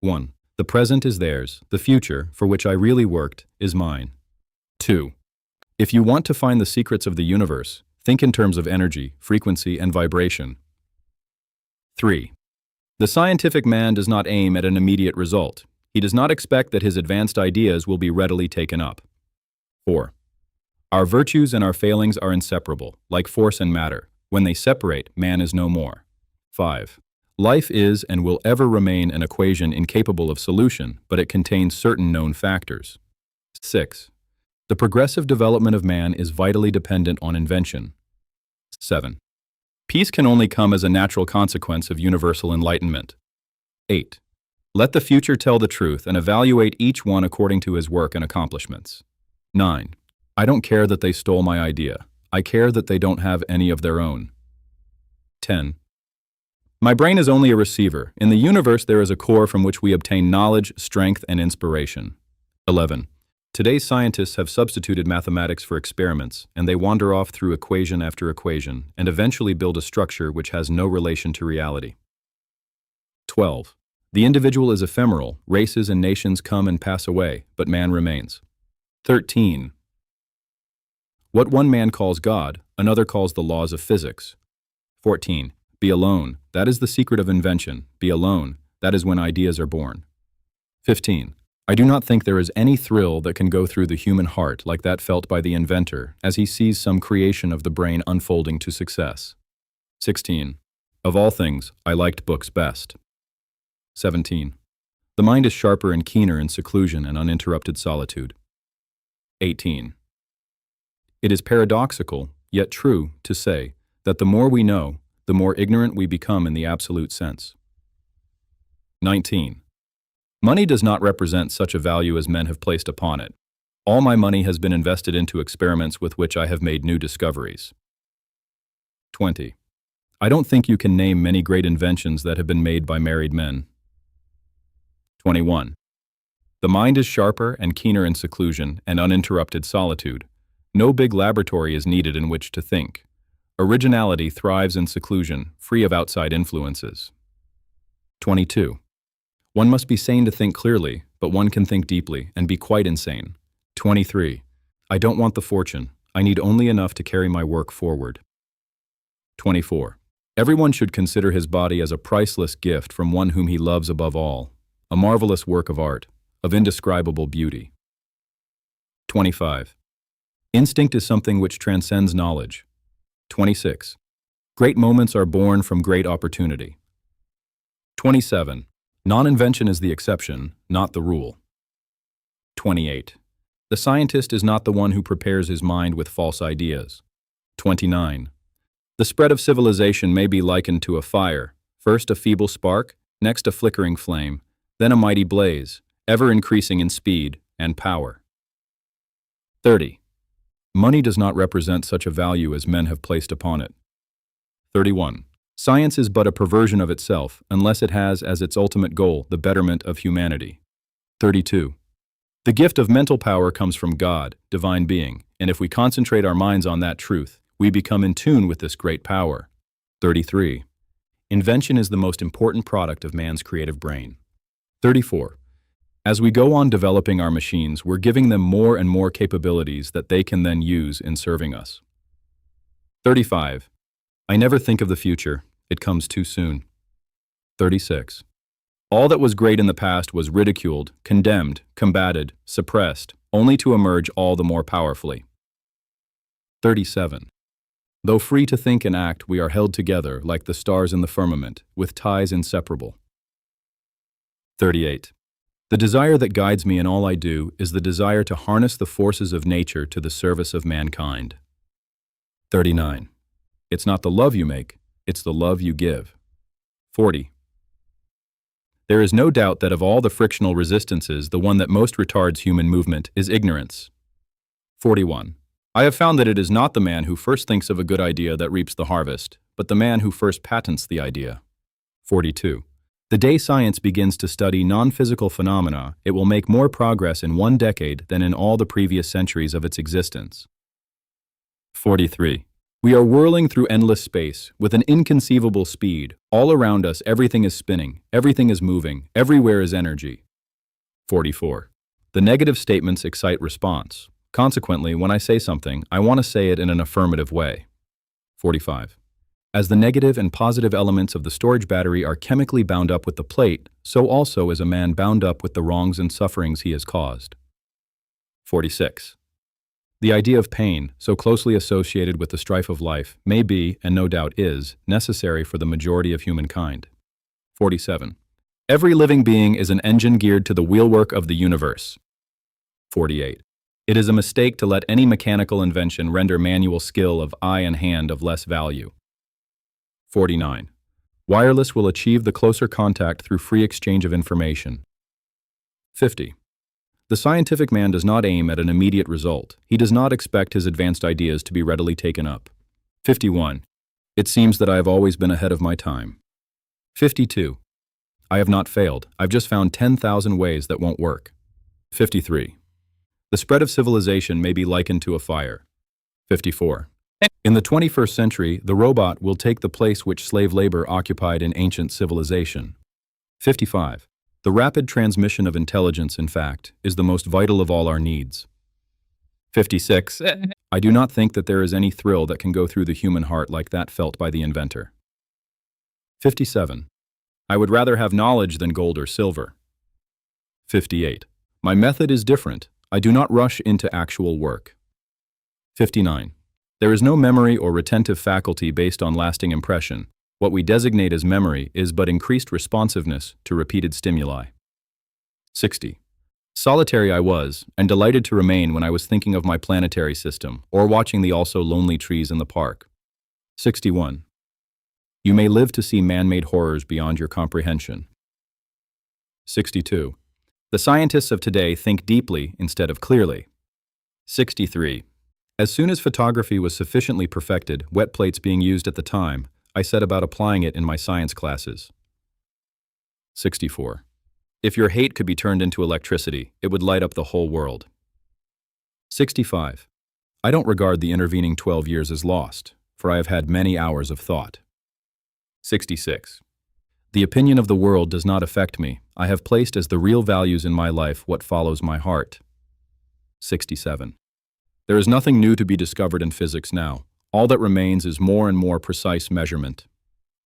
1. The present is theirs. The future, for which I really worked, is mine. 2. If you want to find the secrets of the universe, think in terms of energy, frequency, and vibration. 3. The scientific man does not aim at an immediate result. He does not expect that his advanced ideas will be readily taken up. 4. Our virtues and our failings are inseparable, like force and matter. When they separate, man is no more. 5. Life is and will ever remain an equation incapable of solution, but it contains certain known factors. 6. The progressive development of man is vitally dependent on invention. 7. Peace can only come as a natural consequence of universal enlightenment. 8. Let the future tell the truth and evaluate each one according to his work and accomplishments. 9. I don't care that they stole my idea. I care that they don't have any of their own. 10. My brain is only a receiver. In the universe there is a core from which we obtain knowledge, strength, and inspiration. 11. Today's scientists have substituted mathematics for experiments, and they wander off through equation after equation, and eventually build a structure which has no relation to reality. 12. The individual is ephemeral. Races and nations come and pass away, but man remains. 13. What one man calls God, another calls the laws of physics. 14. Be alone. That is the secret of invention. Be alone. That is when ideas are born. 15. I do not think there is any thrill that can go through the human heart like that felt by the inventor as he sees some creation of the brain unfolding to success. 16. Of all things, I liked books best. 17. The mind is sharper and keener in seclusion and uninterrupted solitude. 18. It is paradoxical, yet true, to say that the more we know, the more ignorant we become in the absolute sense. 19. Money does not represent such a value as men have placed upon it. All my money has been invested into experiments with which I have made new discoveries. 20. I don't think you can name many great inventions that have been made by married men. 21. The mind is sharper and keener in seclusion and uninterrupted solitude. No big laboratory is needed in which to think. Originality thrives in seclusion, free of outside influences. 22. One must be sane to think clearly, but one can think deeply and be quite insane. 23. I don't want the fortune. I need only enough to carry my work forward. 24. Everyone should consider his body as a priceless gift from one whom he loves above all, a marvelous work of art, of indescribable beauty. 25. Instinct is something which transcends knowledge. 26. Great moments are born from great opportunity. 27. Non-invention is the exception, not the rule. 28. The scientist is not the one who prepares his mind with false ideas. 29. The spread of civilization may be likened to a fire, first a feeble spark, next a flickering flame, then a mighty blaze, ever increasing in speed and power. 30. Money does not represent such a value as men have placed upon it. 31. Science is but a perversion of itself unless it has as its ultimate goal the betterment of humanity. 32. The gift of mental power comes from God, divine being, and if we concentrate our minds on that truth, we become in tune with this great power. 33. Invention is the most important product of man's creative brain. 34. As we go on developing our machines, we're giving them more and more capabilities that they can then use in serving us. 35. I never think of the future. It comes too soon. 36. All that was great in the past was ridiculed, condemned, combated, suppressed, only to emerge all the more powerfully. 37. Though free to think and act, we are held together like the stars in the firmament, with ties inseparable. 38. The desire that guides me in all I do is the desire to harness the forces of nature to the service of mankind. 39. It's not the love you make, it's the love you give. 40. There is no doubt that of all the frictional resistances, the one that most retards human movement is ignorance. 41. I have found that it is not the man who first thinks of a good idea that reaps the harvest, but the man who first patents the idea. 42. The day science begins to study non-physical phenomena, it will make more progress in 1 decade than in all the previous centuries of its existence. 43. We are whirling through endless space with an inconceivable speed. All around us, everything is spinning, everything is moving, everywhere is energy. 44. The negative statements excite response. Consequently, when I say something, I want to say it in an affirmative way. 45. As the negative and positive elements of the storage battery are chemically bound up with the plate, so also is a man bound up with the wrongs and sufferings he has caused. 46. The idea of pain, so closely associated with the strife of life, may be, and no doubt is, necessary for the majority of humankind. 47. Every living being is an engine geared to the wheelwork of the universe. 48. It is a mistake to let any mechanical invention render manual skill of eye and hand of less value. 49. Wireless will achieve the closer contact through free exchange of information. 50. The scientific man does not aim at an immediate result. He does not expect his advanced ideas to be readily taken up. 51. It seems that I have always been ahead of my time. 52. I have not failed. I've just found 10,000 ways that won't work. 53. The spread of civilization may be likened to a fire. 54. In the 21st century, the robot will take the place which slave labor occupied in ancient civilization. 55. The rapid transmission of intelligence, in fact, is the most vital of all our needs. 56. I do not think that there is any thrill that can go through the human heart like that felt by the inventor. 57. I would rather have knowledge than gold or silver. 58. My method is different. I do not rush into actual work. 59. There is no memory or retentive faculty based on lasting impression. What we designate as memory is but increased responsiveness to repeated stimuli. 60. Solitary I was, and delighted to remain when I was thinking of my planetary system, or watching the also lonely trees in the park. 61. You may live to see man-made horrors beyond your comprehension. 62. The scientists of today think deeply instead of clearly. 63. As soon as photography was sufficiently perfected, wet plates being used at the time, I set about applying it in my science classes. 64. If your hate could be turned into electricity, it would light up the whole world. 65. I don't regard the intervening 12 years as lost, for I have had many hours of thought. 66. The opinion of the world does not affect me. I have placed as the real values in my life what follows my heart. 67. There is nothing new to be discovered in physics now. All that remains is more and more precise measurement.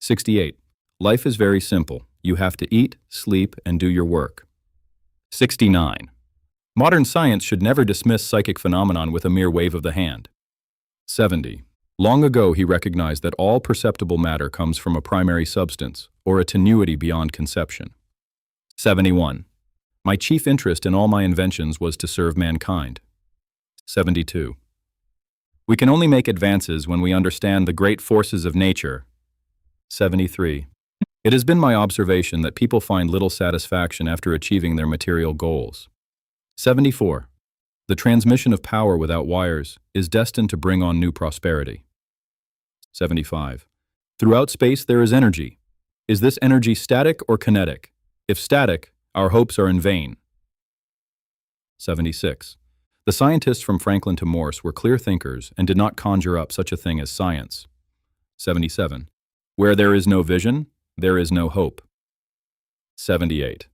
68. Life is very simple. You have to eat, sleep, and do your work. 69. Modern science should never dismiss psychic phenomenon with a mere wave of the hand. 70. Long ago he recognized that all perceptible matter comes from a primary substance, or a tenuity beyond conception. 71. My chief interest in all my inventions was to serve mankind. 72. We can only make advances when we understand the great forces of nature. 73. It has been my observation that people find little satisfaction after achieving their material goals. 74. The transmission of power without wires is destined to bring on new prosperity. 75. Throughout space there is energy. Is this energy static or kinetic? If static, our hopes are in vain. 76. The scientists from Franklin to Morse were clear thinkers and did not conjure up such a thing as science. 77. Where there is no vision, there is no hope. 78.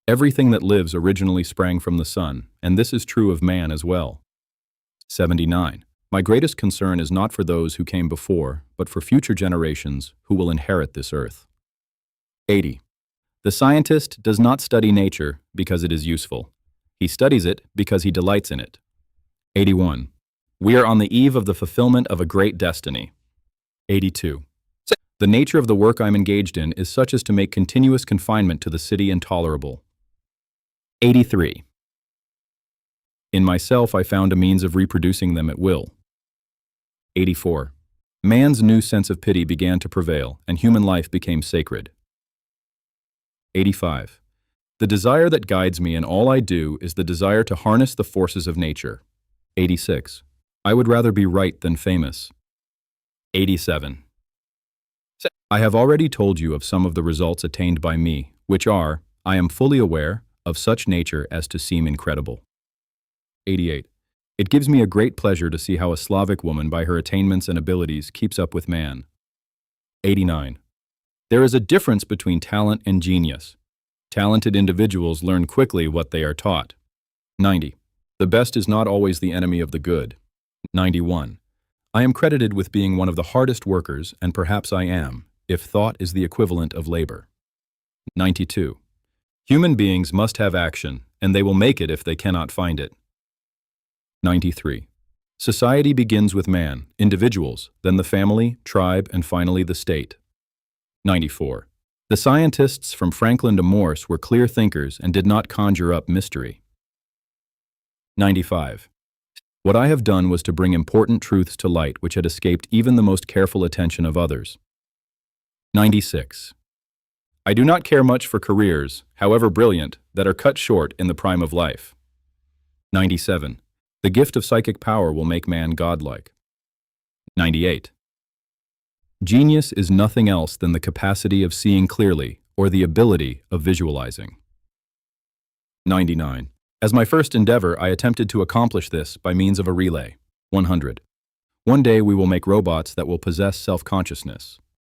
Everything that lives originally sprang from the sun, and this is true of man as well. 79. My greatest concern is not for those who came before, but for future generations who will inherit this earth. 80. The scientist does not study nature because it is useful. He studies it because he delights in it. 81. We are on the eve of the fulfillment of a great destiny. 82. The nature of the work I am engaged in is such as to make continuous confinement to the city intolerable. 83. In myself I found a means of reproducing them at will. 84. Man's new sense of pity began to prevail, and human life became sacred. 85. The desire that guides me in all I do is the desire to harness the forces of nature. 86. I would rather be right than famous. 87. I have already told you of some of the results attained by me, which are, I am fully aware, of such nature as to seem incredible. 88. It gives me a great pleasure to see how a Slavic woman, by her attainments and abilities, keeps up with man. 89. There is a difference between talent and genius. Talented individuals learn quickly what they are taught. 90. The best is not always the enemy of the good. 91. I am credited with being one of the hardest workers, and perhaps I am, if thought is the equivalent of labor. 92. Human beings must have action, and they will make it if they cannot find it. 93. Society begins with man, individuals, then the family, tribe, and finally the state. 94. The scientists from Franklin to Morse were clear thinkers and did not conjure up mystery. 95. What I have done was to bring important truths to light which had escaped even the most careful attention of others. 96. I do not care much for careers, however brilliant, that are cut short in the prime of life. 97. The gift of psychic power will make man godlike. 98. Genius is nothing else than the capacity of seeing clearly, or the ability of visualizing. 99. As my first endeavor, I attempted to accomplish this by means of a relay. 100. One day we will make robots that will possess self-consciousness.